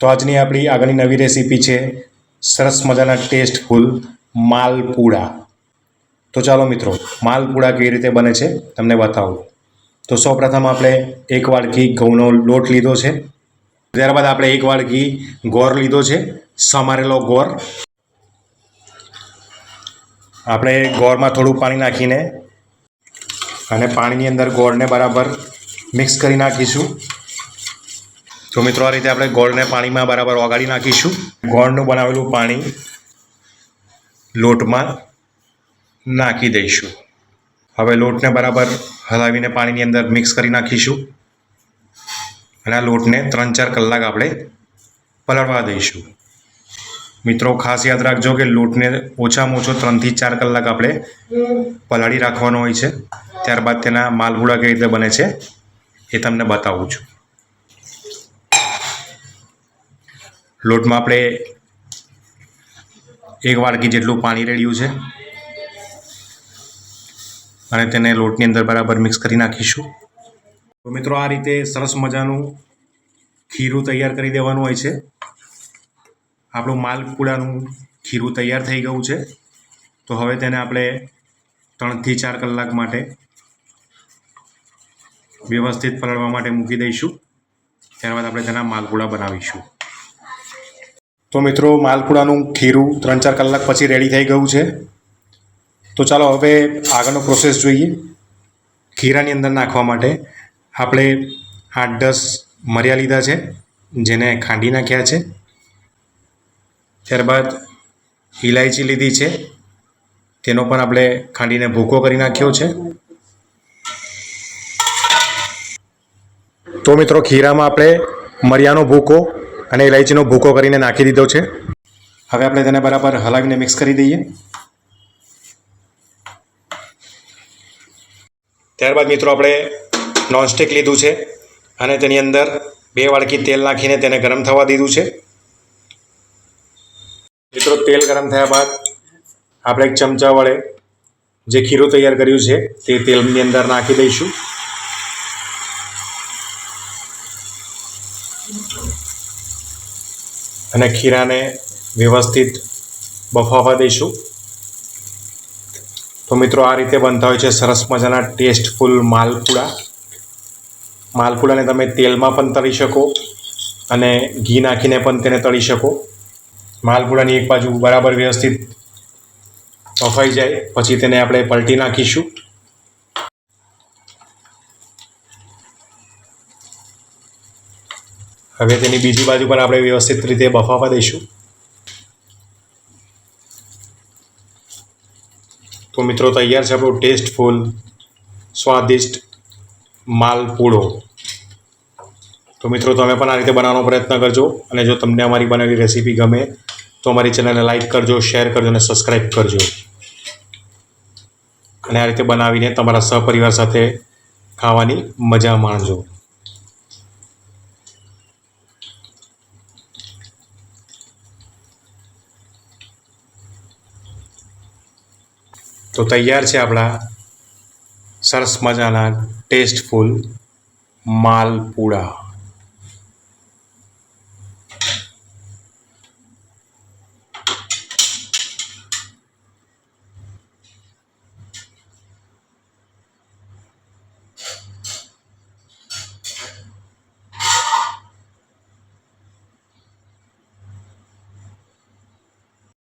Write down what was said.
તો આજની આપણી આગળની નવી રેસીપી છે સરસ મજાના ટેસ્ટફુલ માલપુડા. તો ચાલો મિત્રો, માલપુડા કેવી રીતે બને છે તમને બતાવું. તો સૌપ્રથમ આપણે એક વાડકી ઘઉંનો લોટ લીધો છે. ત્યારબાદ આપણે એક વાડકી ગોળ લીધો છે, સમારેલો ગોળ. આપણે ગોળમાં થોડું પાણી નાખીને અને પાણીની અંદર ગોળને બરાબર મિક્સ કરી નાખીશું. તો મિત્રો, આ રીતે આપણે ગોળને પાણીમાં બરાબર ઓગાળી નાખીશું. ગોળનું બનાવેલું પાણી લોટમાં નાખી દઈશું. હવે લોટને બરાબર હલાવીને પાણીની અંદર મિક્સ કરી નાખીશું અને આ લોટને 3-4 કલાક આપણે પલાળવા દઈશું. મિત્રો, ખાસ યાદ રાખજો કે લોટને ઓછામાં ઓછો 3 થી 4 કલાક આપણે પલાળી રાખવાનો હોય છે. ત્યારબાદ તેના માલપુડા કેવી રીતે બને છે એ તમને બતાવું છું. લોટમાં આપણે એક વાડકી જેટલું પાણી રેડ્યું છે અને તેને લોટની અંદર બરાબર મિક્સ કરી નાખીશું. તો મિત્રો, આ રીતે સરસ મજાનું ખીરું તૈયાર કરી દેવાનું હોય છે. આપણું માલપુડાનું ખીરું તૈયાર થઈ ગયું છે. તો હવે તેને આપણે 3 થી 4 કલાક માટે વ્યવસ્થિત પલાળવા માટે મૂકી દઈશું. ત્યારબાદ આપણે તેના માલપુડા બનાવીશું. તો મિત્રો, માલપુડાનું ખીરું 3-4 કલાક પછી રેડી થઈ ગયું છે. તો ચાલો હવે આગળનો પ્રોસેસ જોઈએ. ખીરાની અંદર નાખવા માટે આપણે 8-10 મરિયા લીધા છે, જેને ખાંડી નાખ્યા છે. ત્યારબાદ ઇલાયચી લીધી છે, તેનો પણ આપણે ખાંડીને ભૂકો કરી નાખ્યો છે. તો મિત્રો, ખીરામાં આપણે મરિયાનો ભૂકો અને ઇલાયચીનો ભૂકો કરીને નાખી દીધો છે. હવે આપણે તેને બરાબર હલાવીને મિક્સ કરી દઈએ. ત્યારબાદ મિત્રો, આપણે નોનસ્ટિક લીધું છે અને તેની અંદર 2 વાડકી તેલ નાખીને તેને ગરમ થવા દીધું છે. મિત્રો, તેલ ગરમ થયા બાદ આપણે એક ચમચા વડે જે ખીરું તૈયાર કર્યું છે તે તેલની અંદર નાખી દઈશું. અને ખીરાને વ્યવસ્થિત બફાવા દઈશું. તો મિત્રો, આ રીતે બનતા હોય છે સરસ મજાના ટેસ્ટફુલ માલપુડા. માલપુડાને તમે તેલમાં પણ તળી શકો અને ઘી નાખીને પણ તેને તળી શકો. માલપુડાની એક બાજુ બરાબર વ્યવસ્થિત બફાઈ જાય પછી તેને આપણે પલટી નાખીશું. હવે તેની બીજી બાજુ પણ આપણે વ્યવસ્થિત રીતે બફાવા દઈશું. તો મિત્રો, તૈયાર છે આપણો ટેસ્ટફુલ સ્વાદિષ્ટ માલપુડો. તો મિત્રો, તમે પણ આ રીતે બનાવવાનો પ્રયત્ન કરજો અને જો તમને અમારી બનાવેલી રેસીપી ગમે તો અમારી ચેનલને લાઈક કરજો, શેર કરજો અને સબસ્ક્રાઈબ કરજો. અને આ રીતે બનાવીને તમારા સહપરિવાર સાથે ખાવાની મજા માણજો. તો તૈયાર છે આપણા સરસ મજાના ટેસ્ટફુલ માલપુડા.